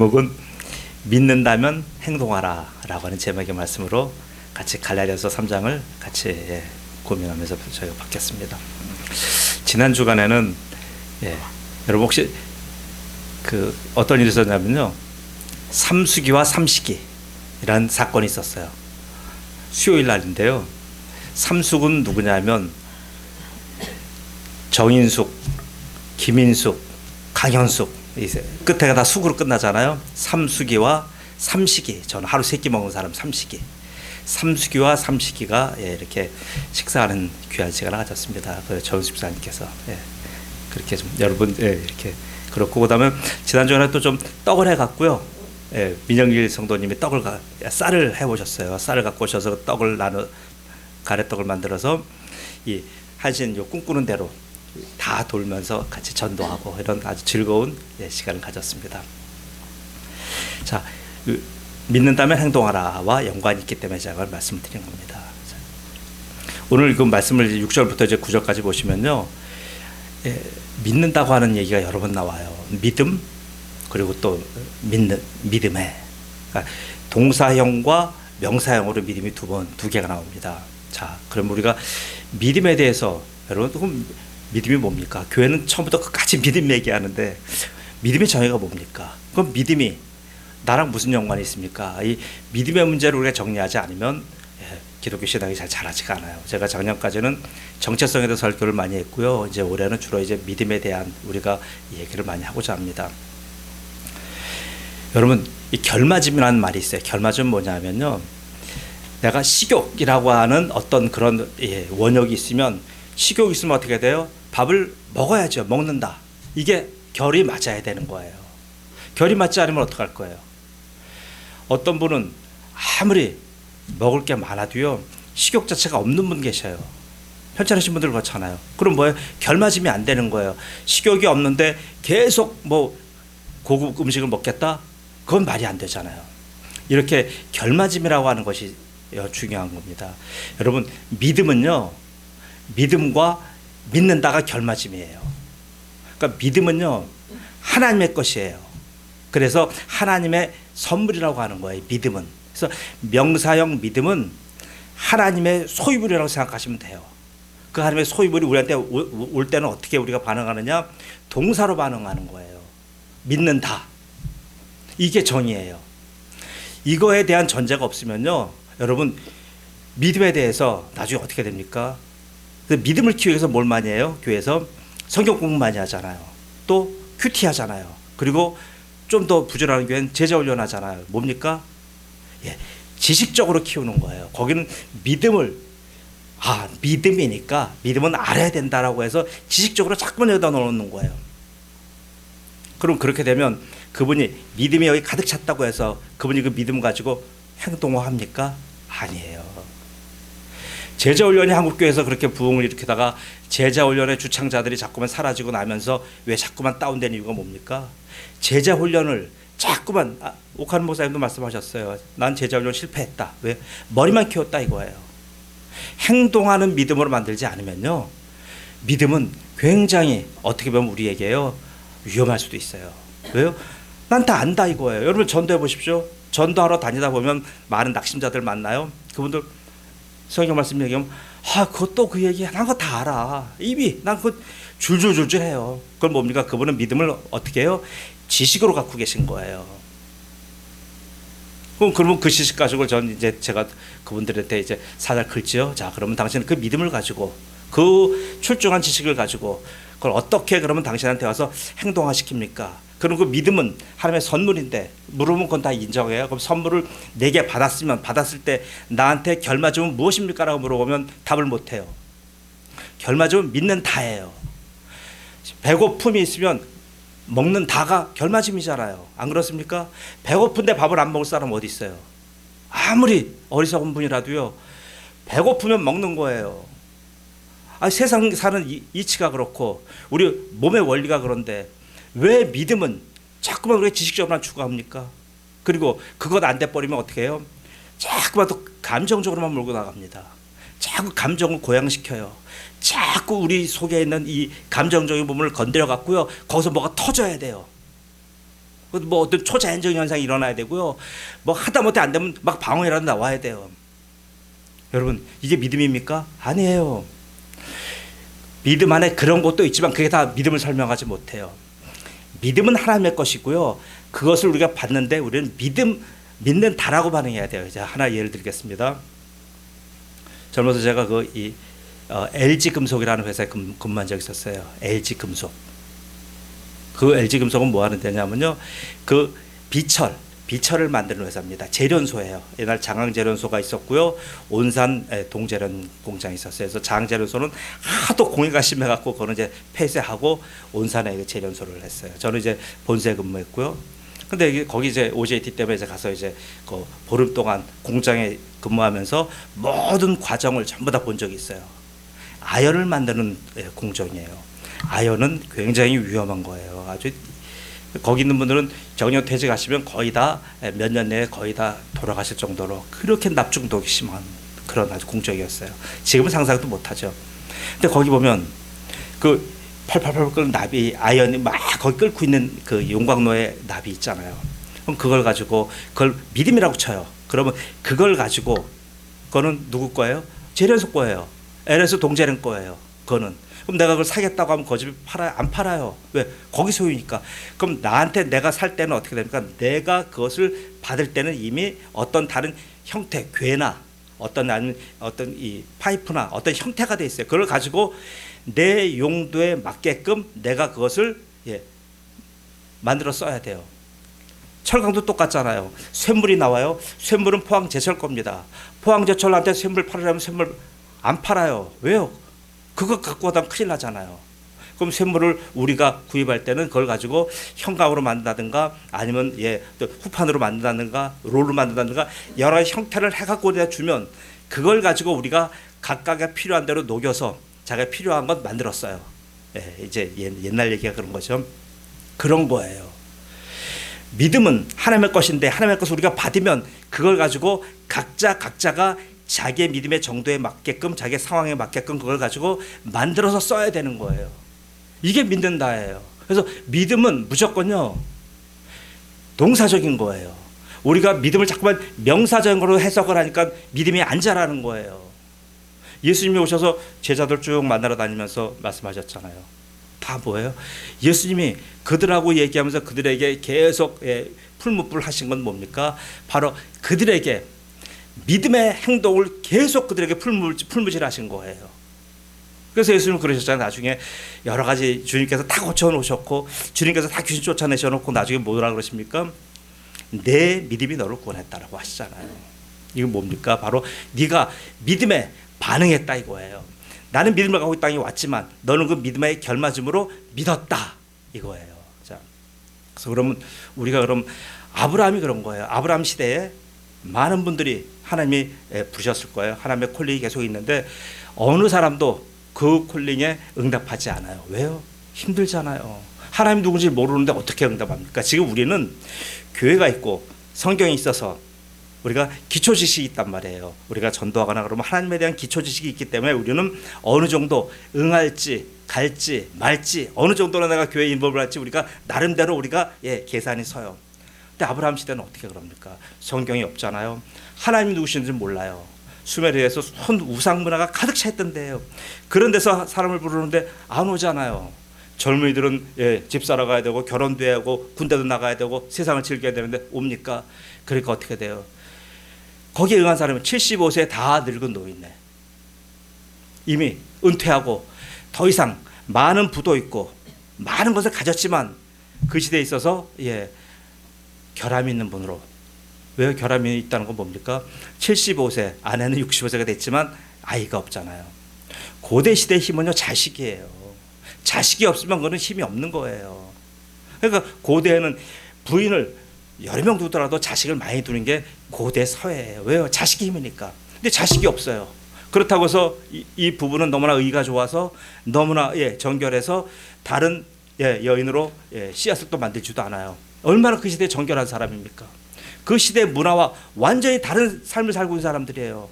제목은 믿는다면 행동하라 라고 하는 제목의 말씀으로 같이 갈라디아서 3장을 같이 고민하면서 저희가 받겠습니다. 지난 주간에는 여러분 혹시 어떤 일이 있었냐면요, 삼수기와 삼식이라는 사건이 있었어요. 수요일 날인데요, 삼숙은 누구냐면 정인숙, 김인숙, 강현숙, 끝에가 다 숙으로 끝나잖아요. 삼수기와 삼식이, 저는 하루 3끼 먹는 사람 삼식이, 삼수기와 삼식이가 이렇게 식사하는 귀한 시간을 가졌습니다. 정수 집사님께서 그렇게 좀 여러분 이렇게 그렇고, 그다음에 지난주에 또 좀 떡을 해갖고요, 민영길 성도님이 쌀을 해오셨어요. 쌀을 갖고 오셔서 떡을 가래떡을 만들어서 이 한신 꿈꾸는 대로 다 돌면서 같이 전도하고 이런 아주 즐거운 시간을 가졌습니다. 자, 믿는다면 행동하라와 연관이 있기 때문에 제가 말씀을 드린 겁니다. 오늘 그 말씀을 6절부터 이제 9절까지 보시면요, 믿는다고 하는 얘기가 여러 번 나와요. 믿음, 그리고 또 믿음에, 그러니까 동사형과 명사형으로 믿음이 두 개가 나옵니다. 자, 그럼 우리가 믿음에 대해서, 여러분 믿음이 뭡니까? 교회는 처음부터 끝까지 믿음 얘기하는데 믿음의 정의가 뭡니까? 그럼 믿음이 나랑 무슨 연관이 있습니까? 이 믿음의 문제를 우리가 정리하지 않으면 기독교 신앙이 잘 자라지가 않아요. 제가 작년까지는 정체성에 대해서 설교를 많이 했고요. 이제 올해는 주로 이제 믿음에 대한 우리가 얘기를 많이 하고자 합니다. 여러분, 이 결맞음이라는 말이 있어요. 결맞음은 뭐냐면요, 내가 식욕이라고 하는 어떤 그런 원욕이 있으면, 식욕이 있으면 어떻게 돼요? 밥을 먹어야죠. 먹는다. 이게 결이 맞아야 되는 거예요. 결이 맞지 않으면 어떡할 거예요? 어떤 분은 아무리 먹을 게 많아도요, 식욕 자체가 없는 분 계셔요. 편찮으신 분들 그렇잖아요. 그럼 뭐예요? 결맞음이 안 되는 거예요. 식욕이 없는데 계속 뭐 고급 음식을 먹겠다? 그건 말이 안 되잖아요. 이렇게 결맞음이라고 하는 것이 중요한 겁니다. 여러분, 믿음은요, 믿음과 믿는다가 결맞음이에요. 그러니까 믿음은요, 하나님의 것이에요. 그래서 하나님의 선물이라고 하는 거예요, 믿음은. 그래서 명사형 믿음은 하나님의 소유물이라고 생각하시면 돼요. 그 하나님의 소유물이 우리한테 올 때는 어떻게 우리가 반응하느냐? 동사로 반응하는 거예요. 믿는다. 이게 정의예요. 이거에 대한 전제가 없으면요, 여러분, 믿음에 대해서 나중에 어떻게 됩니까? 믿음을 키우기 위해서 뭘 많이 해요? 교회에서 성경 공부 많이 하잖아요. 또 큐티 하잖아요. 그리고 좀 더 부지런한 교회는 제자 훈련 하잖아요. 뭡니까? 지식적으로 키우는 거예요. 거기는 믿음이니까 믿음은 알아야 된다라고 해서 지식적으로 자꾸만 여기다 넣어놓는 거예요. 그럼 그렇게 되면 그분이 믿음이 여기 가득 찼다고 해서 그분이 그 믿음 가지고 행동합니까? 아니에요. 제자훈련이 한국교회에서 그렇게 부흥을 일으키다가 제자훈련의 주창자들이 자꾸만 사라지고 나면서 왜 자꾸만 다운된 이유가 뭡니까? 제자훈련을 자꾸만, 옥한 목사님도 말씀하셨어요. 난 제자훈련 실패했다. 왜? 머리만 키웠다 이거예요. 행동하는 믿음으로 만들지 않으면요, 믿음은 굉장히 어떻게 보면 우리에게요, 위험할 수도 있어요. 왜요? 난 다 안다 이거예요. 여러분 전도해 보십시오. 전도하러 다니다 보면 많은 낙심자들 만나요. 그분들 성경 말씀 얘기하면, 그것도 그 얘기, 난 그거 다 알아. 이미 난 그거 줄줄줄줄 해요. 그건 뭡니까? 그분은 믿음을 어떻게 해요? 지식으로 갖고 계신 거예요. 그러면 그 지식 가지고 제가 그분들한테 이제 사달 긁지요. 자, 그러면 당신은 그 믿음을 가지고, 그 출중한 지식을 가지고 그걸 어떻게 그러면 당신한테 와서 행동화시킵니까? 그럼 그 믿음은 하나님의 선물인데, 물으면 그건 다 인정해요. 그럼 선물을 내게 받았을 때 나한테 결맞음은 무엇입니까? 라고 물어보면 답을 못해요. 결맞음은 믿는 다예요. 배고픔이 있으면 먹는 다가 결맞음이잖아요. 안 그렇습니까? 배고픈데 밥을 안 먹을 사람 어디 있어요? 아무리 어리석은 분이라도요, 배고프면 먹는 거예요. 세상 사는 이치가 그렇고 우리 몸의 원리가 그런데 왜 믿음은 자꾸만 우리가 지식적으로만 추구합니까? 그리고 그것 안 돼버리면 어떻게 해요? 자꾸만 또 감정적으로만 몰고 나갑니다. 자꾸 감정을 고양시켜요. 자꾸 우리 속에 있는 이 감정적인 부분을 건드려 갖고요, 거기서 뭐가 터져야 돼요. 뭐 어떤 초자연적 현상이 일어나야 되고요. 뭐 하다못해 안 되면 막 방언이라도 나와야 돼요. 여러분, 이게 믿음입니까? 아니에요. 믿음 안에 그런 것도 있지만 그게 다 믿음을 설명하지 못해요. 믿음은 하나님의 것이고요. 그것을 우리가 받는데 우리는 믿는다라고 반응해야 돼요. 이제 하나 예를 드리겠습니다. 젊어서 제가 LG 금속이라는 회사에 근무한 적이 있었어요. LG 금속. 그 LG 금속은 뭐 하는 데냐면요. 그 비철을 만드는 회사입니다. 재련소예요. 옛날 장항재련소가 있었고요. 온산 동재련 공장이 있었어요. 그래서 장항재련소는 하도 공해가 심해갖고 그거는 이제 폐쇄하고 온산에 재련소를 했어요. 저는 이제 본사에 근무했고요. 근데 거기 이제 OJT 때문에 이제 가서 이제 그 보름 동안 공장에 근무하면서 모든 과정을 전부 다 본 적이 있어요. 아연을 만드는 공정이에요. 아연은 굉장히 위험한 거예요. 아주 거기 있는 분들은 정년 퇴직하시면 거의 다 몇 년 내에 거의 다 돌아가실 정도로 그렇게 납중독이 심한 그런 아주 공정이었어요. 지금은 상상도 못하죠. 근데 거기 보면 그 팔팔팔 끓는 나비 아연이 막 거기 끓고 있는 그 용광로에 나비 있잖아요. 그럼 그걸 가지고 그걸 믿음이라고 쳐요. 그러면 그걸 가지고 그거는 누구 거예요? 재련소 거예요. LS 동재련 거예요. 그거는. 그럼 내가 그걸 사겠다고 하면 거집이 팔아요? 안 팔아요. 왜? 거기 소유니까. 그럼 나한테 내가 살 때는 어떻게 됩니까? 내가 그것을 받을 때는 이미 어떤 다른 형태, 괴나 아니면 어떤 이 파이프나 어떤 형태가 돼 있어요. 그걸 가지고 내 용도에 맞게끔 내가 그것을 만들어 써야 돼요. 철강도 똑같잖아요. 쇳물이 나와요. 쇳물은 포항제철 겁니다. 포항제철한테 쇳물 팔으려면 쇳물 안 팔아요. 왜요? 그거 갖고 가다 큰일 나잖아요. 그럼 쇳물을 우리가 구입할 때는 그걸 가지고 형광으로 만든다든가 아니면 또 후판으로 만든다든가 롤로 만든다든가 여러 형태를 해갖고 내가 주면 그걸 가지고 우리가 각각의 필요한 대로 녹여서 자기가 필요한 것 만들었어요. 이제 옛날 얘기가 그런 거죠. 그런 거예요. 믿음은 하나님의 것인데 하나님의 것을 우리가 받으면 그걸 가지고 각자가 자기의 믿음의 정도에 맞게끔 자기의 상황에 맞게끔 그걸 가지고 만들어서 써야 되는 거예요. 이게 믿는다예요. 그래서 믿음은 무조건요 동사적인 거예요. 우리가 믿음을 자꾸만 명사적인 걸로 해석을 하니까 믿음이 안 자라는 거예요. 예수님이 오셔서 제자들 쭉 만나러 다니면서 말씀하셨잖아요. 다 뭐예요? 예수님이 그들하고 얘기하면서 그들에게 계속 풀무불 하신 건 뭡니까? 바로 그들에게 믿음의 행동을 계속 그들에게 풀무질 하신 거예요. 그래서 예수님은 그러셨잖아요. 나중에 여러 가지 주님께서 다 고쳐놓으셨고 주님께서 다 귀신 쫓아내셔놓고 나중에 뭐라 그러십니까? 내 믿음이 너를 구원했다라고 하시잖아요. 이건 뭡니까? 바로 네가 믿음에 반응했다 이거예요. 나는 믿음을 갖고 이 땅에 왔지만 너는 그 믿음의 결맞음으로 믿었다 이거예요. 자, 그래서 그러면 우리가 그럼 아브라함이 그런 거예요. 아브라함 시대에 많은 분들이 하나님이 부르셨을 거예요. 하나님의 콜링이 계속 있는데 어느 사람도 그 콜링에 응답하지 않아요. 왜요? 힘들잖아요. 하나님 누군지 모르는데 어떻게 응답합니까? 지금 우리는 교회가 있고 성경이 있어서 우리가 기초 지식이 있단 말이에요. 우리가 전도하거나 그러면 하나님에 대한 기초 지식이 있기 때문에 우리는 어느 정도 응할지 갈지 말지 어느 정도로 내가 교회에 인volve 할지 우리가 나름대로 우리가 계산이 서요. 근데 아브라함 시대는 어떻게 그럽니까? 성경이 없잖아요. 하나님이 누구신지 몰라요. 수메르에서 우상 문화가 가득 차 있던 데예요. 그런 데서 사람을 부르는데 안 오잖아요. 젊은이들은 집 사러 가야 되고 결혼도 해야 하고 군대도 나가야 되고 세상을 즐겨야 되는데 옵니까? 그러니까 어떻게 돼요? 거기에 응한 사람은 75세 다 늙은 노인네. 이미 은퇴하고 더 이상 많은 부도 있고 많은 것을 가졌지만 그 시대에 있어서 결함이 있는 분으로. 왜 결함이 있다는 건 뭡니까? 75세, 아내는 65세가 됐지만 아이가 없잖아요. 고대 시대의 힘은요 자식이에요. 자식이 없으면 그거는 힘이 없는 거예요. 그러니까 고대에는 부인을 여러 명 두더라도 자식을 많이 두는 게 고대 서예예요. 왜요? 자식이 힘이니까. 근데 자식이 없어요. 그렇다고 해서 이 부부는 너무나 의가 좋아서 너무나 정결해서 다른 여인으로 씨앗을 또 만들지도 않아요. 얼마나 그 시대에 정결한 사람입니까? 그 시대의 문화와 완전히 다른 삶을 살고 있는 사람들이에요.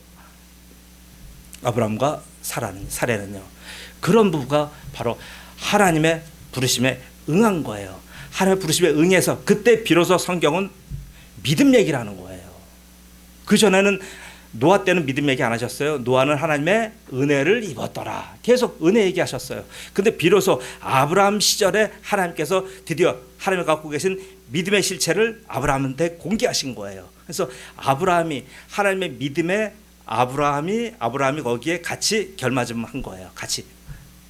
아브라함과 사례는요. 그런 부부가 바로 하나님의 부르심에 응한 거예요. 하나님의 부르심에 응해서 그때 비로소 성경은 믿음 얘기를 하는 거예요. 그전에는 노아 때는 믿음 얘기 안 하셨어요. 노아는 하나님의 은혜를 입었더라. 계속 은혜 얘기하셨어요. 근데 비로소 아브라함 시절에 하나님께서 드디어 하나님이 갖고 계신 믿음의 실체를 아브라함한테 공개하신 거예요. 그래서 아브라함이 하나님의 믿음에 아브라함이 거기에 같이 결맞음한 거예요. 같이.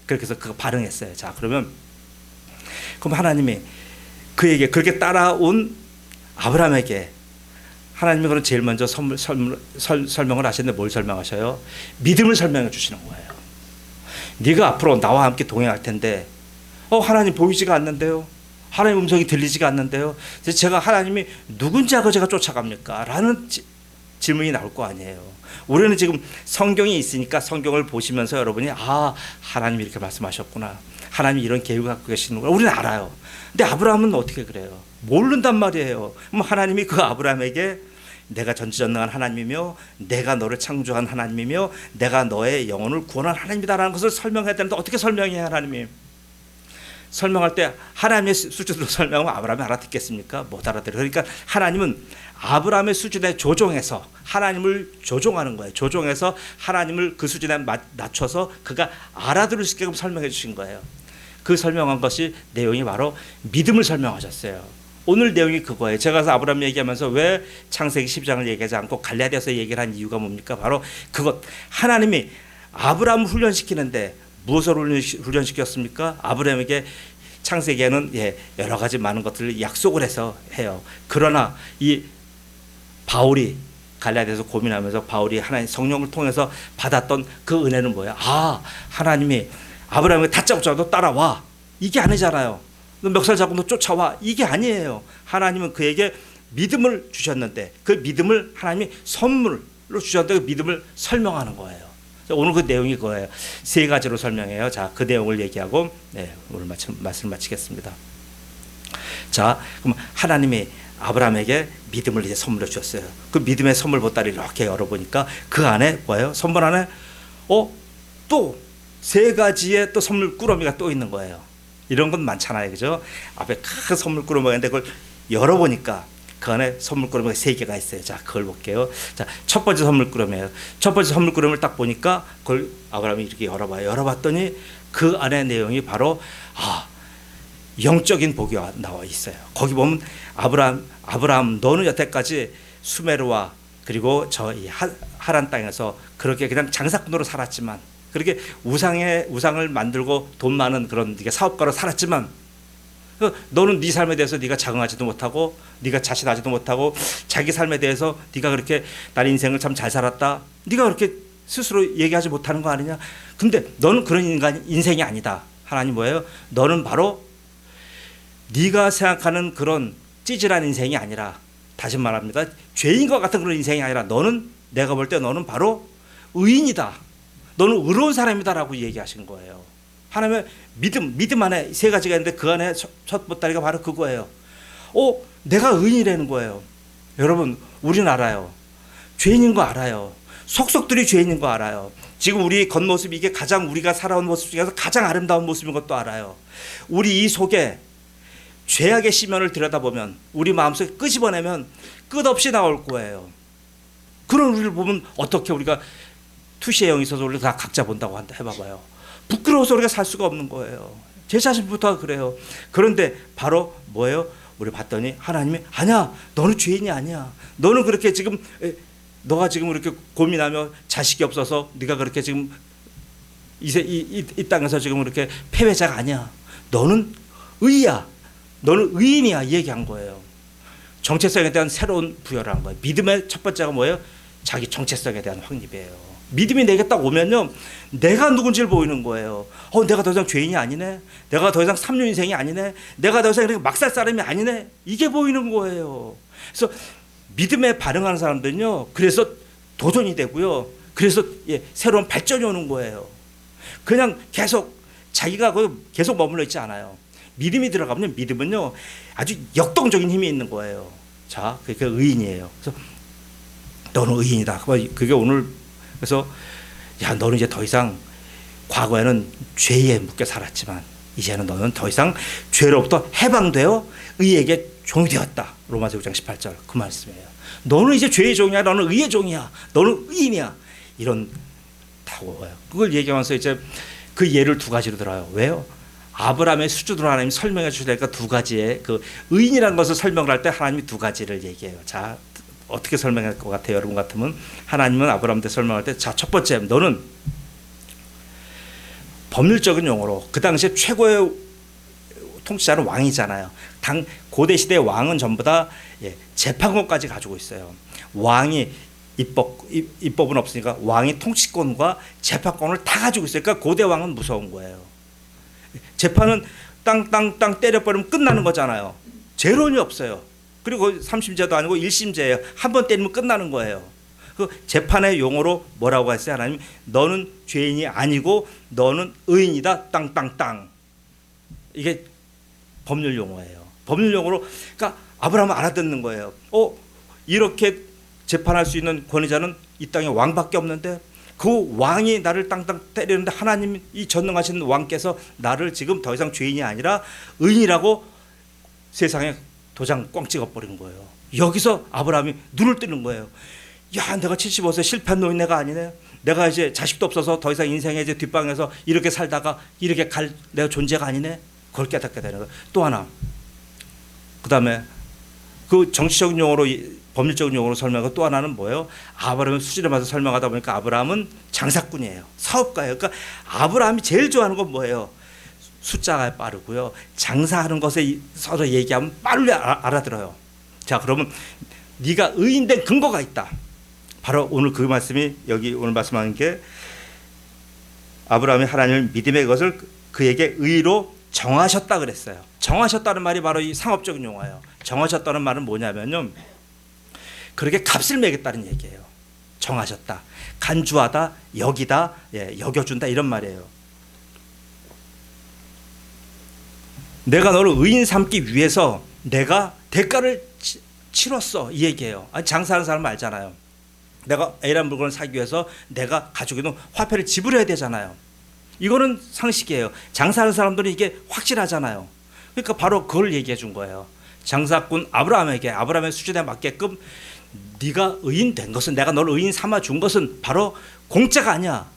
그렇게 해서 그거 발응했어요. 자, 그럼 하나님이 그에게 그렇게 따라온 아브라함에게 하나님이 그런 제일 먼저 설명을 하시는데 뭘 설명하셔요? 믿음을 설명해 주시는 거예요. 네가 앞으로 나와 함께 동행할 텐데 하나님 보이지가 않는데요. 하나님 음성이 들리지가 않는데요. 제가 하나님이 누군지 알고 제가 쫓아갑니까? 라는 질문이 나올 거 아니에요. 우리는 지금 성경이 있으니까 성경을 보시면서 여러분이 하나님이 이렇게 말씀하셨구나. 하나님이 이런 계획을 갖고 계시는구나. 우리는 알아요. 근데 아브라함은 어떻게 그래요? 모른단 말이에요. 하나님이 그 아브라함에게 내가 전지전능한 하나님이며 내가 너를 창조한 하나님이며 내가 너의 영혼을 구원한 하나님이다라는 것을 설명해야 되는데 어떻게 설명해야 하나님이? 설명할 때 하나님의 수준으로 설명하면 아브라함이 알아듣겠습니까? 못 알아들어요. 그러니까 하나님은 아브라함의 수준에 조종해서 하나님을 조종하는 거예요. 조종해서 하나님을 그 수준에 낮춰서 그가 알아들을 수 있게끔 설명해 주신 거예요. 그 설명한 것이 내용이 바로 믿음을 설명하셨어요. 오늘 내용이 그거예요. 제가 아브라함 얘기하면서 왜 창세기 10장을 얘기하지 않고 갈라디아서 얘기를 한 이유가 뭡니까? 바로 그것. 하나님이 아브라함을 훈련시키는데 무엇을 훈련시켰습니까? 아브라함에게 창세기에는 여러 가지 많은 것들을 약속을 해서 해요. 그러나 이 바울이 갈라디아서 고민하면서 바울이 하나님 성령을 통해서 받았던 그 은혜는 뭐야? 하나님이 아브라함에게 다짜고 너 따라와. 이게 아니잖아요. 너 멱살 잡고 너 쫓아와. 이게 아니에요. 하나님은 그에게 믿음을 주셨는데 그 믿음을 하나님이 선물로 주셨는데 그 믿음을 설명하는 거예요. 오늘 그 내용이 그거예요. 세 가지로 설명해요. 자, 그 내용을 얘기하고 오늘 말씀을 마치겠습니다. 자, 그럼 하나님이 아브라함에게 믿음을 이제 선물로 주셨어요. 그 믿음의 선물 보따리를 이렇게 열어보니까 그 안에 뭐예요? 선물 안에 또 세 가지의 또 선물 꾸러미가 또 있는 거예요. 이런 건 많잖아요, 그죠? 앞에 큰 선물 꾸러미가 있는데 그걸 열어보니까 그 안에 선물 꾸러미가 세 개가 있어요. 자, 그걸 볼게요. 자, 첫 번째 선물 꾸러미예요. 첫 번째 선물 꾸러미를 딱 보니까 그걸 아브라함이 이렇게 열어봐요. 열어봤더니 그 안에 내용이 바로 영적인 복이 나와 있어요. 거기 보면 아브라함 너는 여태까지 수메르와 그리고 저 이 하란 땅에서 그렇게 그냥 장사꾼으로 살았지만 그렇게 우상을 만들고 돈 많은 그런 사업가로 살았지만 너는 네 삶에 대해서 네가 적응하지도 못하고 네가 자신하지도 못하고 자기 삶에 대해서 네가 그렇게 나의 인생을 참 잘 살았다. 네가 그렇게 스스로 얘기하지 못하는 거 아니냐. 근데 너는 그런 인생이 아니다. 하나님 뭐예요? 너는 바로 네가 생각하는 그런 찌질한 인생이 아니라 다시 말합니다. 죄인과 같은 그런 인생이 아니라 너는 내가 볼 때 너는 바로 의인이다. 너는 의로운 사람이다라고 얘기하신 거예요. 하나님의 믿음 안에 세 가지가 있는데 그 안에 첫 보따리가 바로 그거예요. 내가 의인이라는 거예요. 여러분, 우리는 알아요. 죄인인 거 알아요. 속속들이 죄인인 거 알아요. 지금 우리 겉모습이 이게 가장 우리가 살아온 모습 중에서 가장 아름다운 모습인 것도 알아요. 우리 이 속에 죄악의 심연을 들여다보면 우리 마음속에 끄집어내면 끝없이 나올 거예요. 그런 우리를 보면 어떻게 우리가 투시의 영이 있어서 우리가 다 각자 본다고 해봐봐요. 부끄러워서 우리가 살 수가 없는 거예요. 제 자신부터 그래요. 그런데 바로 뭐예요? 우리 봤더니 하나님이 아니야. 너는 죄인이 아니야. 너는 그렇게 지금 너가 지금 이렇게 고민하며 자식이 없어서 네가 그렇게 지금 이 땅에서 지금 이렇게 패배자가 아니야. 너는 의야. 너는 의인이야. 이 얘기한 거예요. 정체성에 대한 새로운 부여를 한 거예요. 믿음의 첫 번째가 뭐예요? 자기 정체성에 대한 확립이에요. 믿음이 내게 딱 오면요, 내가 누군지를 보이는 거예요. 내가 더 이상 죄인이 아니네. 내가 더 이상 삼류 인생이 아니네. 내가 더 이상 이렇게 막 살 사람이 아니네. 이게 보이는 거예요. 그래서 믿음에 반응하는 사람들은요, 그래서 도전이 되고요. 그래서 새로운 발전이 오는 거예요. 그냥 계속 자기가 계속 머물러 있지 않아요. 믿음이 들어가면 믿음은요, 아주 역동적인 힘이 있는 거예요. 자, 그게 의인이에요. 그래서 너는 의인이다. 그게 오늘 그래서 너는 이제 더 이상 과거에는 죄에 묶여 살았지만 이제는 너는 더 이상 죄로부터 해방되어 의에게 종이 되었다. 로마서 6장 18절 그 말씀이에요. 너는 이제 죄의 종이야. 너는 의의 종이야. 너는 의인이야. 이런 다고요. 그걸 얘기하면서 이제 그 예를 두 가지로 들어요. 왜요? 아브라함의 수준으로 하나님이 설명해 주시니까 두 가지의 그 의인이라는 것을 설명을 할 때 하나님이 두 가지를 얘기해요. 자, 어떻게 설명할 것 같아요? 여러분 같으면 하나님은 아브라함한테 설명할 때 자, 첫 번째 너는 법률적인 용어로 그 당시에 최고의 통치자는 왕이잖아요. 고대 시대의 왕은 전부 다 재판권까지 가지고 있어요. 왕이 입법은 없으니까 왕이 통치권과 재판권을 다 가지고 있어요. 그러니까 고대 왕은 무서운 거예요. 재판은 땅 때려버리면 끝나는 거잖아요. 재론이 없어요. 그리고 3심제도 아니고 1심제예요. 한 번 때리면 끝나는 거예요. 그 재판의 용어로 뭐라고 했어요? 하나님, 너는 죄인이 아니고 너는 의인이다. 땅. 이게 법률 용어예요. 법률 용어로 그러니까 아브라함은 알아듣는 거예요. 이렇게 재판할 수 있는 권위자는 이 땅에 왕밖에 없는데 그 왕이 나를 땅 때리는데 하나님 이 전능하신 왕께서 나를 지금 더 이상 죄인이 아니라 의인이라고 세상에 도장 꽝 찍어버린 거예요. 여기서 아브라함이 눈을 뜨는 거예요. 야, 내가 75세 실패한 노인네가 아니네. 내가 이제 자식도 없어서 더 이상 인생의 이제 뒷방에서 이렇게 살다가 이렇게 갈 내가 존재가 아니네. 그걸 깨닫게 되는 거예요. 또 하나, 그 다음에 그 정치적인 용어로 법률적인 용어로 설명하고 또 하나는 뭐예요? 아브라함의 수준에 맞춰서 설명하다 보니까 아브라함은 장사꾼이에요. 사업가예요. 그러니까 아브라함이 제일 좋아하는 건 뭐예요? 숫자가 빠르고요. 장사하는 것에 서로 얘기하면 빨리 알아들어요. 자, 그러면 네가 의인된 근거가 있다. 바로 오늘 그 말씀이 여기 오늘 말씀하는 게 아브라함이 하나님을 믿음의 것을 그에게 의로 정하셨다 그랬어요. 정하셨다는 말이 바로 이 상업적인 용어예요. 정하셨다는 말은 뭐냐면요, 그렇게 값을 매겼다는 얘기예요. 정하셨다, 간주하다, 여기다, 여겨준다 이런 말이에요. 내가 너를 의인 삼기 위해서 내가 대가를 치렀어 이 얘기예요. 아니, 장사하는 사람 알잖아요. 내가 A라는 물건을 사기 위해서 내가 가지고 있는 화폐를 지불해야 되잖아요. 이거는 상식이에요. 장사하는 사람들은 이게 확실하잖아요. 그러니까 바로 그걸 얘기해 준 거예요. 장사꾼 아브라함의 수준에 맞게끔 네가 의인 된 것은, 내가 너를 의인 삼아 준 것은 바로 공짜가 아니야.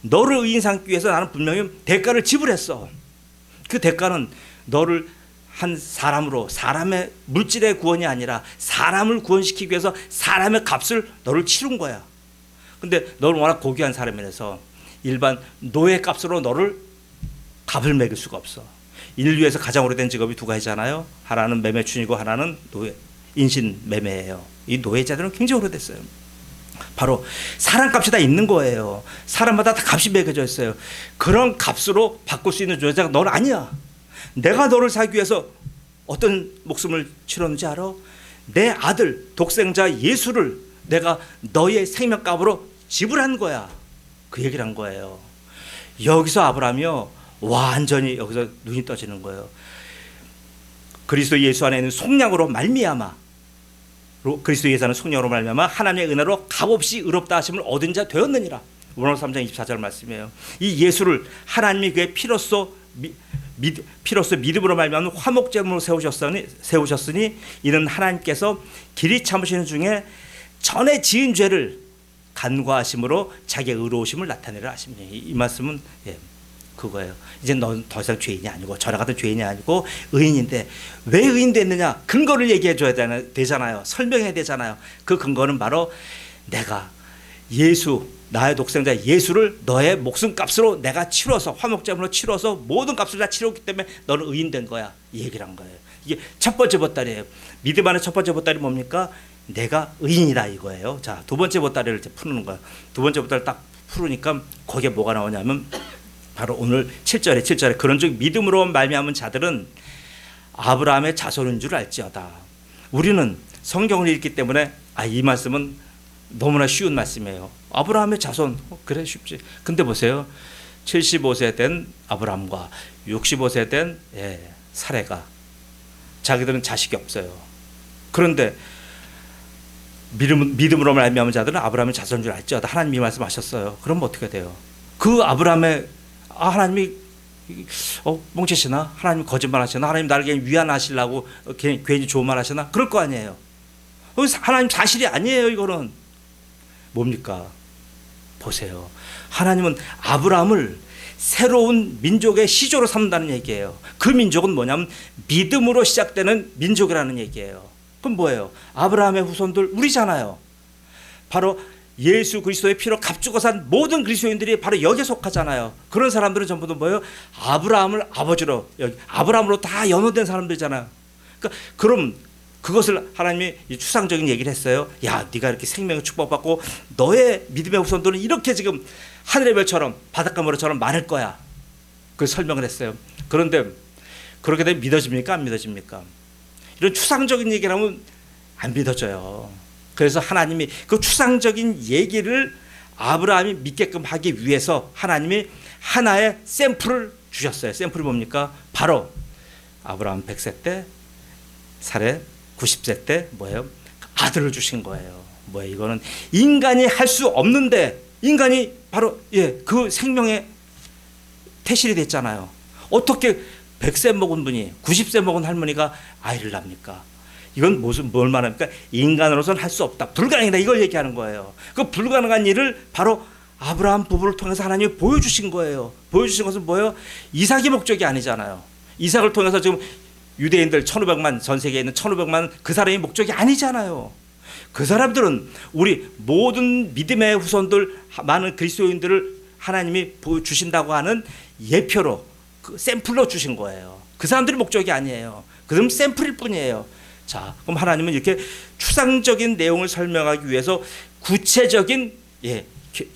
너를 의인 삼기 위해서 나는 분명히 대가를 지불했어. 그 대가는 너를 한 사람으로, 사람의 물질의 구원이 아니라 사람을 구원시키기 위해서 사람의 값을 너를 치른 거야. 근데 너는 워낙 고귀한 사람이라서 일반 노예 값으로 너를 값을 매길 수가 없어. 인류에서 가장 오래된 직업이 두 가지잖아요. 하나는 매매춘이고 하나는 노예, 인신 매매예요. 이 노예자들은 굉장히 오래됐어요. 바로 사람값이 다 있는 거예요. 사람마다 다 값이 매겨져 있어요. 그런 값으로 바꿀 수 있는 존재가 너는 아니야. 내가 너를 살기 위해서 어떤 목숨을 치렀는지 알아? 내 아들 독생자 예수를 내가 너의 생명값으로 지불한 거야. 그 얘기를 한 거예요. 여기서 아브라함이요, 완전히 여기서 눈이 떠지는 거예요. 그리스도 예수 안에 있는 속량으로 말미암아, 그리스도 예수 안에 속량으로 말미암아 하나님의 은혜로 값없이 의롭다 하심을 얻은 자 되었느니라. 로마서 3장 24절 말씀이에요. 이 예수를 하나님이 그의 피로써 믿음으로 말미암아 화목제물로 세우셨으니 이는 하나님께서 길이 참으시는 중에 전에 지은 죄를 간과하심으로 자기의 의로우심을 나타내려 하십니다. 이 말씀은 그거예요. 이제 넌 더 이상 죄인이 아니고 저랑 같은 죄인이 아니고 의인인데, 왜 의인 됐느냐? 근거를 얘기해 줘야 되잖아요. 설명해야 되잖아요. 그 근거는 바로 내가 나의 독생자 예수를 너의 목숨값으로 내가 치러서, 화목제물로 치러서 모든 값을 다 치렀기 때문에 너는 의인 된 거야. 이 얘기를 한 거예요. 이게 첫 번째 보따리예요. 믿음 안에 첫 번째 보따리 뭡니까? 내가 의인이다 이거예요. 자, 두 번째 보따리를 이제 푸는 거야. 두 번째 보따리를 딱 풀으니까 거기에 뭐가 나오냐면 바로 오늘 7절에 그런 즉 믿음으로 말미암은 자들은 아브라함의 자손인 줄 알지어다. 우리는 성경을 읽기 때문에 이 말씀은 너무나 쉬운 말씀이에요. 아브라함의 자손, 그래 쉽지. 근데 보세요. 75세 된 아브라함과 65세 된 사레가, 자기들은 자식이 없어요. 그런데 믿음으로 말미암은 자들은 아브라함의 자손인 줄 알지어다. 하나님이 말씀하셨어요. 그럼 어떻게 돼요? 그 아브라함의 하나님이 멍치시나? 하나님 거짓말하시나? 하나님 나를 그냥 위안하시려고 괜히 좋은 말 하시나? 그럴 거 아니에요. 하나님 사실이 아니에요. 이거는 뭡니까? 보세요. 하나님은 아브라함을 새로운 민족의 시조로 삼는다는 얘기예요. 그 민족은 뭐냐면 믿음으로 시작되는 민족이라는 얘기예요. 그럼 뭐예요? 아브라함의 후손들 우리잖아요. 바로 예수 그리스도의 피로 값주고 산 모든 그리스도인들이 바로 여기에 속하잖아요. 그런 사람들은 전부 다 뭐예요? 아브라함을 아버지로, 여기 아브라함으로 다 연호된 사람들이잖아요. 그러니까 그럼 그것을 하나님이 추상적인 얘기를 했어요. 야, 네가 이렇게 생명을 축복받고 너의 믿음의 후손들은 이렇게 지금 하늘의 별처럼 바닷가 모래처럼 많을 거야. 그 설명을 했어요. 그런데 그렇게 되면 믿어집니까? 안 믿어집니까? 이런 추상적인 얘기를 하면 안 믿어져요. 그래서 하나님이 그 추상적인 얘기를 아브라함이 믿게끔 하기 위해서 하나님이 하나의 샘플을 주셨어요. 샘플이 뭡니까? 바로 아브라함 100세 때, 사레 90세 때 뭐예요? 아들을 주신 거예요. 뭐예요? 이거는 인간이 할 수 없는데 인간이 바로 그 생명의 태실이 됐잖아요. 어떻게 100세 먹은 분이 90세 먹은 할머니가 아이를 낳습니까? 이건 뭘 말합니까? 인간으로서는 할 수 없다. 불가능이다. 이걸 얘기하는 거예요. 그 불가능한 일을 바로 아브라함 부부를 통해서 하나님이 보여주신 거예요. 보여주신 것은 뭐예요? 이삭이 목적이 아니잖아요. 이삭을 통해서 지금 유대인들 1500만, 전 세계에 있는 1500만 그 사람이 목적이 아니잖아요. 그 사람들은 우리 모든 믿음의 후손들, 많은 그리스도인들을 하나님이 주신다고 하는 예표로, 그 샘플로 주신 거예요. 그 사람들이 목적이 아니에요. 그럼 샘플일 뿐이에요. 자, 그럼 하나님은 이렇게 추상적인 내용을 설명하기 위해서 구체적인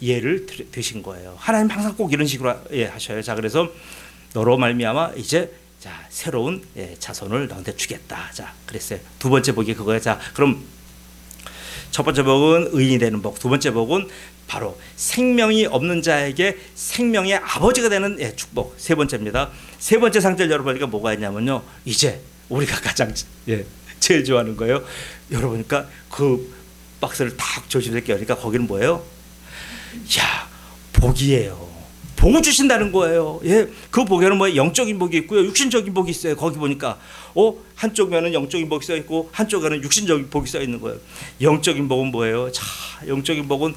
예를 드신 거예요. 하나님 항상 꼭 이런 식으로 하셔요. 자, 그래서 너로 말미암아 이제 자, 새로운 자손을 너한테 주겠다. 자, 그랬어요. 두 번째 복이 그거예요. 자, 그럼 첫 번째 복은 의인이 되는 복, 두 번째 복은 바로 생명이 없는 자에게 생명의 아버지가 되는 축복. 세 번째입니다. 세 번째 상절 열어보니까 뭐가 있냐면요. 이제 우리가 가장 제일 좋아하는 거예요. 열어보니까 그 박스를 딱 조심스럽게 여니까 거기는 뭐예요? 야, 복이에요. 복을 주신다는 거예요. 그 복에는 뭐 영적인 복이 있고요, 육신적인 복이 있어요. 거기 보니까 한쪽에는 영적인 복이 써 있고 한쪽에는 육신적인 복이 써 있는 거예요. 영적인 복은 뭐예요? 자, 영적인 복은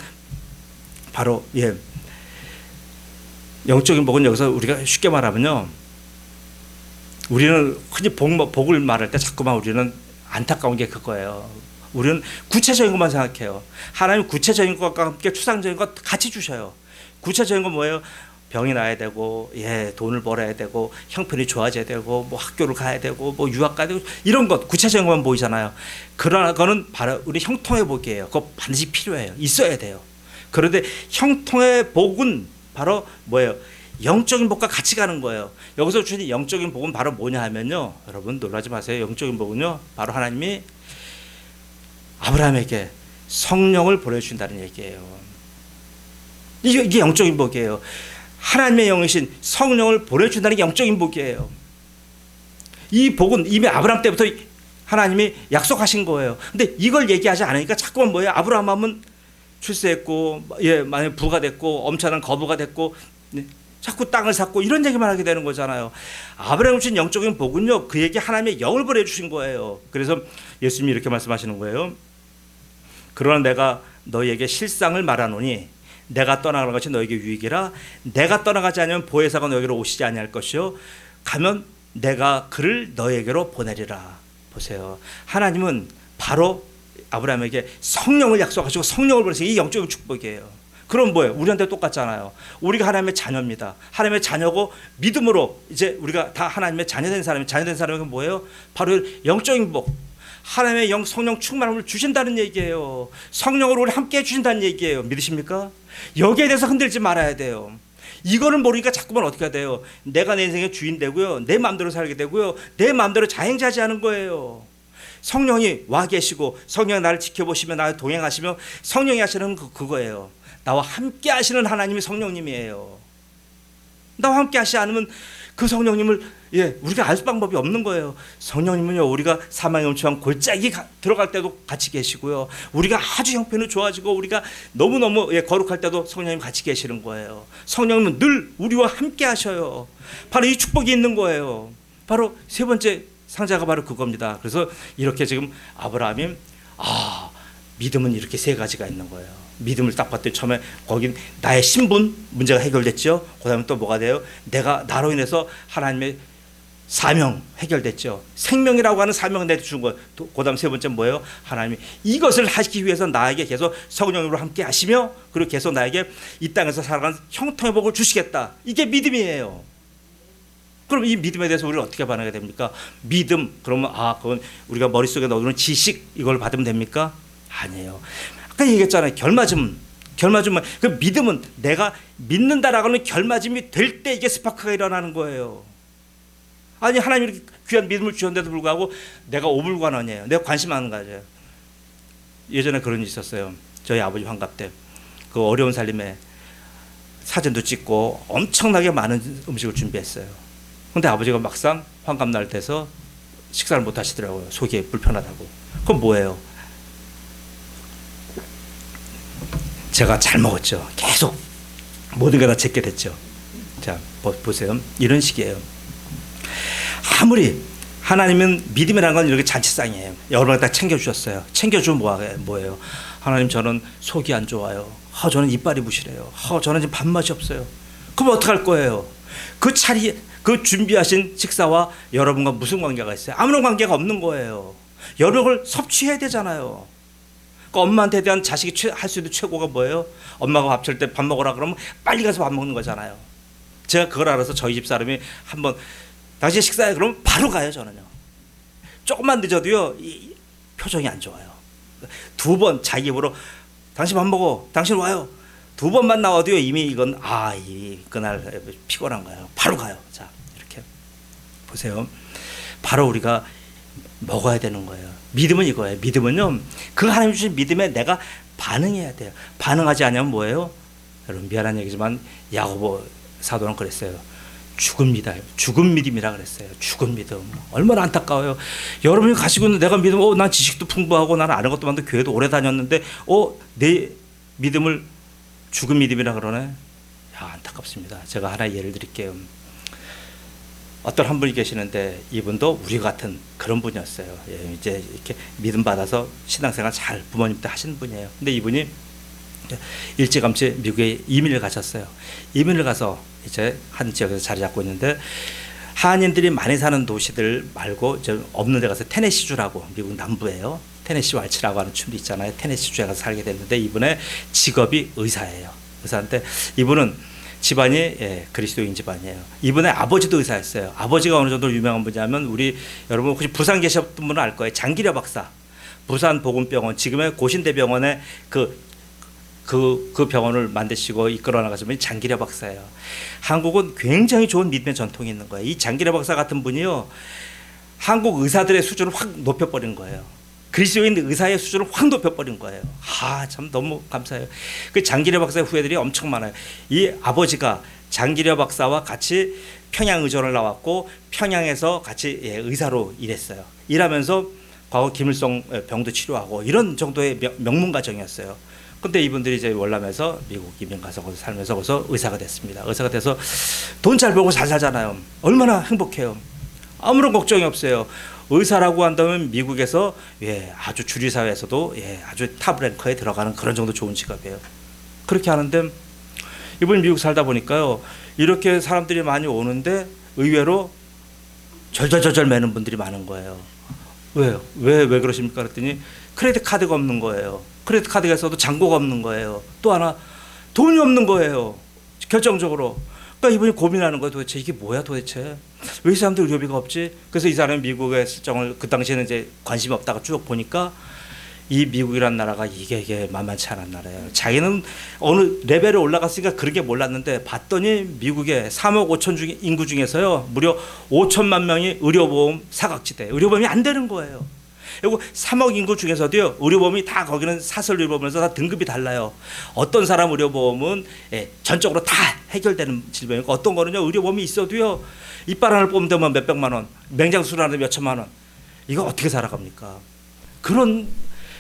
바로 영적인 복은 여기서 우리가 쉽게 말하면요, 우리는 흔히 복을 말할 때 자꾸만 우리는 안타까운 게 그거예요. 우리는 구체적인 것만 생각해요. 하나님 구체적인 것과 함께 추상적인 것 같이 주셔요. 구체적인 건 뭐예요? 병이 나야 되고, 돈을 벌어야 되고, 형편이 좋아져야 되고, 뭐 학교를 가야 되고, 뭐 유학 가야 되고, 이런 것 구체적인 것만 보이잖아요. 그러나 그거는 바로 우리 형통의 복이에요. 그거 반드시 필요해요. 있어야 돼요. 그런데 형통의 복은 바로 뭐예요? 영적인 복과 같이 가는 거예요. 여기서 주신 영적인 복은 바로 뭐냐 하면요, 여러분 놀라지 마세요. 영적인 복은요, 바로 하나님이 아브라함에게 성령을 보내주신다는 얘기예요. 이게 영적인 복이에요. 하나님의 영이신 성령을 보내준다는 게 영적인 복이에요. 이 복은 이미 아브라함 때부터 하나님이 약속하신 거예요. 근데 이걸 얘기하지 않으니까 자꾸만 뭐예요? 아브라함은 출세했고, 만약 부가 됐고, 엄청난 거부가 됐고, 자꾸 땅을 샀고, 이런 얘기만 하게 되는 거잖아요. 아브라함이 주신 영적인 복은요, 그에게 하나님의 영을 보내주신 거예요. 그래서 예수님이 이렇게 말씀하시는 거예요. 그러나 내가 너희에게 실상을 말하노니 내가 떠나가는 것이 너에게 유익이라. 내가 떠나가지 않으면 보혜사가 너에게로 오시지 아니할 것이요, 가면 내가 그를 너에게로 보내리라. 보세요. 하나님은 바로 아브라함에게 성령을 약속하시고 성령을 보내서 이 영적인 축복이에요. 그럼 뭐예요? 우리한테 똑같잖아요. 우리가 하나님의 자녀입니다. 하나님의 자녀고 믿음으로 이제 우리가 다 하나님의 자녀된 사람이, 자녀된 사람은 뭐예요? 바로 영적인 복. 하나님의 영, 성령 충만함을 주신다는 얘기예요. 성령으로 우리 함께 해주신다는 얘기예요. 믿으십니까? 여기에 대해서 흔들지 말아야 돼요. 이거를 모르니까 자꾸만 어떻게 해야 돼요? 내가 내 인생의 주인 되고요, 내 마음대로 살게 되고요, 내 마음대로 자행자지하는 거예요. 성령이 와 계시고 성령이 나를 지켜보시며 나를 동행하시며 성령이 하시는 그거예요. 나와 함께 하시는 하나님이 성령님이에요. 나와 함께 하시지 않으면 그 성령님을 우리가 알 방법이 없는 거예요. 성령님은요, 우리가 사망의 음침한 골짜기 들어갈 때도 같이 계시고요, 우리가 아주 형편이 좋아지고 우리가 너무너무 거룩할 때도 성령님 같이 계시는 거예요. 성령님은 늘 우리와 함께 하셔요. 바로 이 축복이 있는 거예요. 바로 세 번째 상자가 바로 그겁니다. 그래서 이렇게 지금 아브라함이 믿음은 이렇게 세 가지가 있는 거예요. 믿음을 딱 봤더니 처음에 거긴 나의 신분 문제가 해결됐죠. 그 다음에 또 뭐가 돼요? 내가 나로 인해서 하나님의 사명 해결됐죠. 생명이라고 하는 사명을 내게 준 거예요. 그 다음 세 번째 뭐예요? 하나님이 이것을 하시기 위해서 나에게 계속 성령으로 함께 하시며 그리고 계속 나에게 이 땅에서 살아가는 형통의 복을 주시겠다. 이게 믿음이에요. 그럼 이 믿음에 대해서 우리는 어떻게 반응해야 됩니까? 믿음, 그러면 그건 우리가 머릿속에 넣어두는 지식, 이걸 받으면 됩니까? 아니에요. 아까 얘기했잖아요. 결맞음. 그 믿음은 내가 믿는다라고 하는 결맞음이 될 때 이게 스파크가 일어나는 거예요. 아니, 하나님이 이렇게 귀한 믿음을 주셨는데도 불구하고 내가 오불관원이에요. 내가 관심 안 가져요. 예전에 그런 일이 있었어요. 저희 아버지 환갑 때 그 어려운 살림에 사진도 찍고 엄청나게 많은 음식을 준비했어요. 근데 아버지가 막상 환갑날 돼서 식사를 못 하시더라고요. 속이 불편하다고. 그럼 뭐예요? 제가 잘 먹었죠. 계속 모든 게 다 제게 됐죠. 자, 보세요. 이런 식이에요. 아무리 하나님은 믿음이라는 건 이렇게 잔치상이에요. 여러분을 딱 챙겨주셨어요. 챙겨주면 뭐예요? 하나님, 저는 속이 안 좋아요. 저는 이빨이 부실해요. 저는 지금 밥맛이 없어요. 그럼 어떡할 거예요? 그 준비하신 식사와 여러분과 무슨 관계가 있어요? 아무런 관계가 없는 거예요. 여러분을 섭취해야 되잖아요. 그러니까 엄마한테 대한 자식이 할 수 있는 최고가 뭐예요? 엄마가 밥 줄 때 밥 먹으라 그러면 빨리 가서 밥 먹는 거잖아요. 제가 그걸 알아서 저희 집 사람이 한번 당신 식사해 그러면 바로 가요. 저는요. 조금만 늦어도요, 표정이 안 좋아요. 두 번 자기 입으로 당신 밥 먹어, 당신 와요. 두 번만 나와도요, 이미 이건 그날 피곤한 거예요. 바로 가요. 자, 이렇게 보세요. 바로 우리가 먹어야 되는 거예요. 믿음은 이거예요. 믿음은요, 그 하나님 주신 믿음에 내가 반응해야 돼요. 반응하지 않으면 뭐예요? 여러분, 미안한 얘기지만 야고보 사도는 그랬어요. 죽은 믿음이라 그랬어요. 죽은 믿음. 얼마나 안타까워요. 여러분이 가지고 있는 내가 믿음, 난 지식도 풍부하고 나는 아는 것도 많은데 교회도 오래 다녔는데 내 믿음을 죽은 믿음이라 그러네. 안타깝습니다. 제가 하나 예를 드릴게요. 어떤 한 분이 계시는데 이분도 우리 같은 그런 분이었어요. 이제 이렇게 믿음 받아서 신앙생활 잘 부모님 때 하시는 분이에요. 근데 이분이 일찌감치 미국에 이민을 가셨어요. 이민을 가서 이제 한 지역에서 자리 잡고 있는데 한인들이 많이 사는 도시들 말고 이제 없는 데 가서 테네시주라고, 미국 남부예요. 테네시 왈츠라고 하는 춤도 있잖아요. 테네시주에 가서 살게 됐는데 이분의 직업이 의사예요. 의사인데 이분은 집안이 그리스도인 집안이에요. 이분의 아버지도 의사였어요. 아버지가 어느 정도 유명한 분이냐면 우리 여러분 혹시 부산 계셨던 분은 알 거예요. 장기려 박사. 부산 보건병원, 지금의 고신대병원의 그 병원을 만드시고 이끌어 나가신 분이 장기려 박사예요. 한국은 굉장히 좋은 믿음의 전통이 있는 거예요. 이 장기려 박사 같은 분이요, 한국 의사들의 수준을 확 높여버린 거예요. 그리스도인 의사의 수준을 확 높여버린 거예요. 참 너무 감사해요. 그 장기려 박사의 후예들이 엄청 많아요. 이 아버지가 장기려 박사와 같이 평양의전을 나왔고 평양에서 같이 의사로 일했어요. 일하면서 과거 김일성 병도 치료하고 이런 정도의 명문 가정이었어요. 근데 이분들이 이제 월남에서 미국 이민 가서 거기서 살면서 거기서 의사가 됐습니다. 의사가 돼서 돈 잘 벌고 잘 살잖아요. 얼마나 행복해요. 아무런 걱정이 없어요. 의사라고 한다면 미국에서 아주 주류 사회에서도 아주 탑 랭커에 들어가는 그런 정도 좋은 직업이에요. 그렇게 하는데 이분이 미국 살다 보니까요, 이렇게 사람들이 많이 오는데 의외로 절절절절 매는 분들이 많은 거예요. 왜요? 왜 그러십니까? 그랬더니 크레딧 카드가 없는 거예요. 크레딧 카드가 있어도 잔고가 없는 거예요. 또 하나 돈이 없는 거예요. 결정적으로. 그러니까 이분이 고민하는 거예요. 도대체 이게 뭐야 도대체? 왜 이 사람들 의료비가 없지? 그래서 이 사람이 미국의 실정을 그 당시에는 이제 관심이 없다가 쭉 보니까 이 미국이란 나라가 이게 만만치 않은 나라예요. 자기는 어느 레벨에 올라갔으니까 그런 게 몰랐는데 봤더니 미국의 3억 5천 인구 중에서요 무려 5천만 명이 의료보험 사각지대, 의료보험이 안 되는 거예요. 그리고 3억 인구 중에서도요, 의료보험이 다 거기는 사설 의료보험에서 다 등급이 달라요. 어떤 사람 의료보험은 전적으로 다 해결되는 질병이고, 어떤 거는요, 의료보험이 있어도요, 이빨 하나를 뽑으면 되면 몇백만 원, 맹장수술 하는데 몇천만 원. 이거 어떻게 살아갑니까? 그런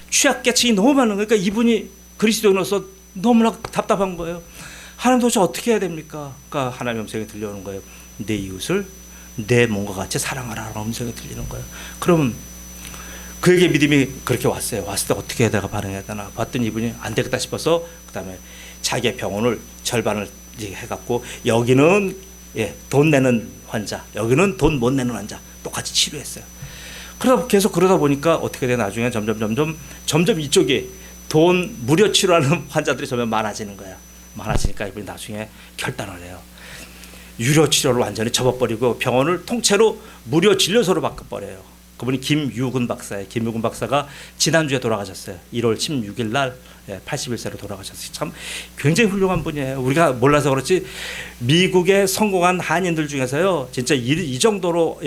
취약계층이 너무 많은 거예요. 그러니까 이분이 그리스도인으로서 너무나 답답한 거예요. 하나님 도대체 어떻게 해야 됩니까? 그러니까 하나님의 음성이 들려오는 거예요. 내 이웃을 내 몸과 같이 사랑하라는 음성이 들리는 거예요. 그러면 그에게 믿음이 그렇게 왔어요. 왔을 때 어떻게 내가 반응해야 되나 봤더니 이분이 안 되겠다 싶어서 그 다음에 자기의 병원을 절반을 해갖고 여기는 돈 내는 환자, 여기는 돈 못 내는 환자 똑같이 치료했어요. 그러다 계속 그러다 보니까 어떻게 돼? 나중에 점점 이쪽에 돈 무료 치료하는 환자들이 점점 많아지는 거야. 많아지니까 이분이 나중에 결단을 해요. 유료 치료를 완전히 접어버리고 병원을 통째로 무료 진료소로 바꿔버려요. 그분이 김유근 박사예요. 김유근 박사가 지난주에 돌아가셨어요. 1월 16일 날 81세로 돌아가셨어요. 참 굉장히 훌륭한 분이에요. 우리가 몰라서 그렇지 미국의 성공한 한인들 중에서요, 진짜 이 정도로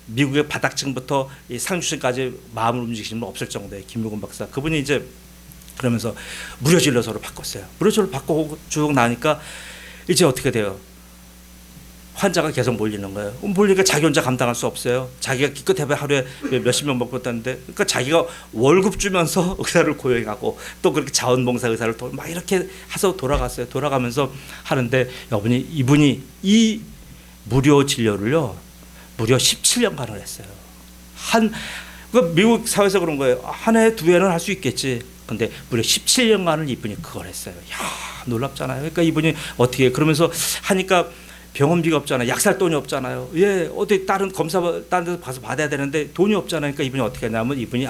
미국의 바닥층부터 상류층까지 마음을 움직이시는 분 없을 정도예요. 김유근 박사. 그분이 이제 그러면서 무료 진료소로 바꿨어요. 무료 진료를 바꾸고 쭉 나니까 이제 어떻게 돼요? 환자가 계속 몰리는 거예요. 몰리니까 자기 혼자 감당할 수 없어요. 자기가 기껏 해봐 하루에 몇십 명 먹고 있다는데, 그러니까 자기가 월급 주면서 의사를 고용하고 또 그렇게 자원봉사 의사를 막 이렇게 해서 돌아갔어요. 돌아가면서 하는데 이분이 이 무료 진료를요, 무려 17년간을 했어요. 미국 사회에서 그런 거예요. 한 해, 두 해는 할 수 있겠지. 근데 무려 17년간을 이분이 그걸 했어요. 야, 놀랍잖아요. 그러니까 이분이 어떻게 그러면서 하니까 병원비가 없잖아요. 약 살 돈이 없잖아요. 어디 다른 검사 다른 데서 가서 받아야 되는데 돈이 없잖아요. 그러니까 이분이 어떻게 했냐면 이분이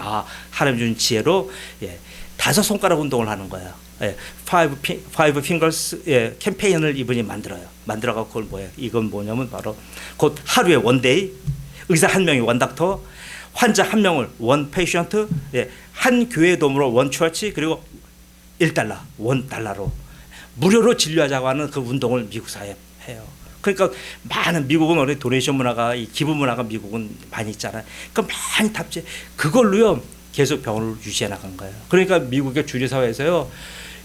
하나님 준 지혜로 5손가락 운동을 하는 거예요. Five Fingers 캠페인을 이분이 만들어가고 그걸 뭐예요? 이건 뭐냐면 바로 곧 하루에 원데이, 의사 한 명이 원닥터, 환자 한 명을 원 페이션트, 한 교회 도움으로 원 처치, 그리고 $1로 무료로 진료하자고 하는 그 운동을 미국 사회에 해요. 그러니까 많은 미국은 원래 도네이션 문화가, 이 기부 문화가 미국은 많이 있잖아요. 그러니까 많이 탑재 그걸로요 계속 병원을 유지해 나간 거예요. 그러니까 미국의 주류 사회에서요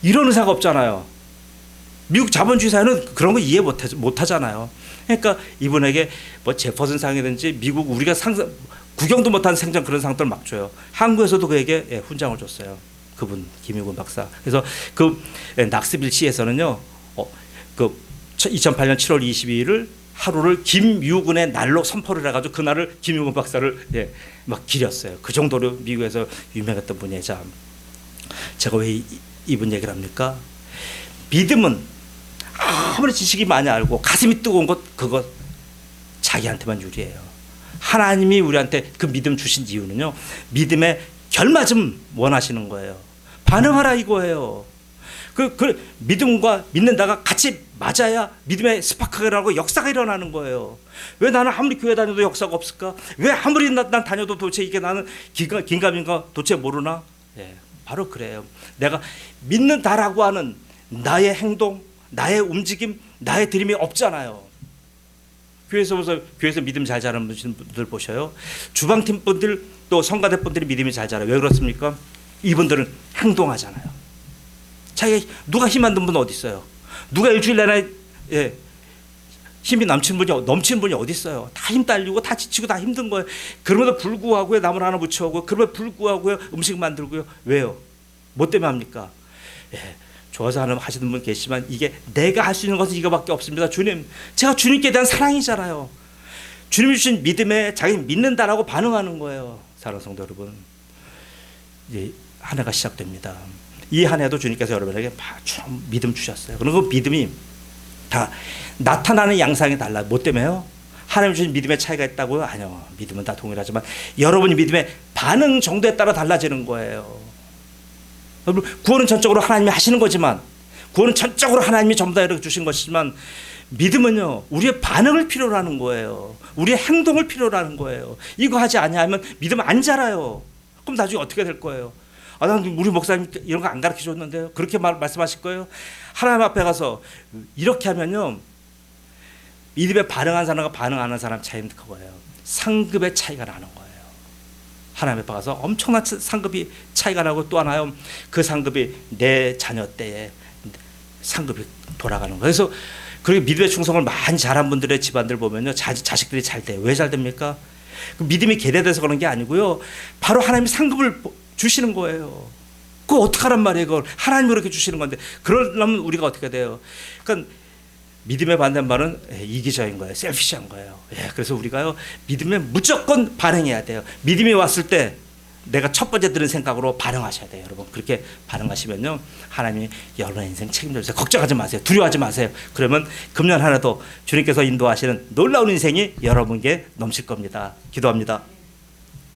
이런 의사가 없잖아요. 미국 자본주의 사회는 그런 거 이해 못 하잖아요. 그러니까 이분에게 뭐 제퍼슨 상이든지 미국 우리가 구경도 못한 생전 그런 상들 막 줘요. 한국에서도 그에게 훈장을 줬어요. 그분 김유근 박사. 그래서 그 낙스빌 시에서는요, 2008년 7월 22일을 하루를 김유근의 날로 선포를 해가지고 그날을 김유근 박사를 막 기렸어요. 그 정도로 미국에서 유명했던 분이에요. 자, 제가 왜 이분 얘기를 합니까? 믿음은 아무리 지식이 많이 알고 가슴이 뜨거운 그거 자기한테만 유리해요. 하나님이 우리한테 그 믿음 주신 이유는요, 믿음의 결맞음 원하시는 거예요. 반응하라 이거예요. 그 믿음과 믿는다가 같이 맞아야 믿음의 스파크가 일어나고 역사가 일어나는 거예요. 왜 나는 아무리 교회 다녀도 역사가 없을까? 왜 아무리 난 다녀도 도대체 이게 나는 긴가민가 도대체 모르나? 바로 그래요. 내가 믿는다라고 하는 나의 행동, 나의 움직임, 나의 드림이 없잖아요. 교회에서 믿음 잘 자라는 분들 보셔요. 주방팀 분들 또 성가대 분들이 믿음이 잘 자라요. 왜 그렇습니까? 이분들은 행동하잖아요. 자기 누가 힘 안 든 분 어디 있어요? 누가 일주일 내내 힘이 넘치는 분이 어디 있어요? 다 힘 딸리고 다 지치고 다 힘든 거예요. 그럼에도 불구하고 나물 하나 무쳐오고 그럼에도 불구하고 음식 만들고요. 왜요? 뭐 때문에 합니까? 좋아서 하시는 분 계시지만 이게 내가 할 수 있는 것은 이거밖에 없습니다. 주님, 제가 주님께 대한 사랑이잖아요. 주님이 주신 믿음에 자기 믿는다라고 반응하는 거예요. 사랑하는 성도 여러분, 이제 한 해가 시작됩니다. 이 한 해도 주님께서 여러분에게 믿음 주셨어요. 그리고 그 믿음이 다 나타나는 양상이 달라요. 뭐 때문에요? 하나님 주신 믿음의 차이가 있다고요? 아니요. 믿음은 다 동일하지만 여러분이 믿음의 반응 정도에 따라 달라지는 거예요. 여러분, 구원은 전적으로 하나님이 하시는 거지만, 구원은 전적으로 하나님이 전부 다 이렇게 주신 것이지만, 믿음은요 우리의 반응을 필요로 하는 거예요. 우리의 행동을 필요로 하는 거예요. 이거 하지 아니하면 믿음은 안 자라요. 그럼 나중에 어떻게 될 거예요? 난 우리 목사님 이런 거 안 가르쳐 줬는데요. 그렇게 말씀하실 거예요? 하나님 앞에 가서 이렇게 하면요, 믿음에 반응한 사람과 반응 안 하는 사람 차이는 그거예요. 상급의 차이가 나는 거예요. 하나님 앞에 가서 엄청난 상급이 차이가 나고, 또 하나요, 그 상급이 내 자녀 때에 상급이 돌아가는 거예요. 그래서 그리고 믿음의 충성을 많이 잘한 분들의 집안들 보면요, 자식들이 잘 돼요. 왜 잘 됩니까? 그 믿음이 계대돼서 그런 게 아니고요, 바로 하나님이 상급을 주시는 거예요. 그거 어떡하란 말이에요. 그걸 하나님이 그렇게 주시는 건데, 그러려면 우리가 어떻게 돼요? 그러니까 믿음의 반대말은 이기적인 거예요. 셀피시한 거예요. 그래서 우리가요, 믿음에 무조건 반응해야 돼요. 믿음이 왔을 때 내가 첫 번째 드는 생각으로 반응하셔야 돼요. 여러분, 그렇게 반응하시면요, 하나님이 여러분의 인생 책임져 주세요. 걱정하지 마세요. 두려워하지 마세요. 그러면 금년 하나도 주님께서 인도하시는 놀라운 인생이 여러분께 넘칠 겁니다. 기도합니다.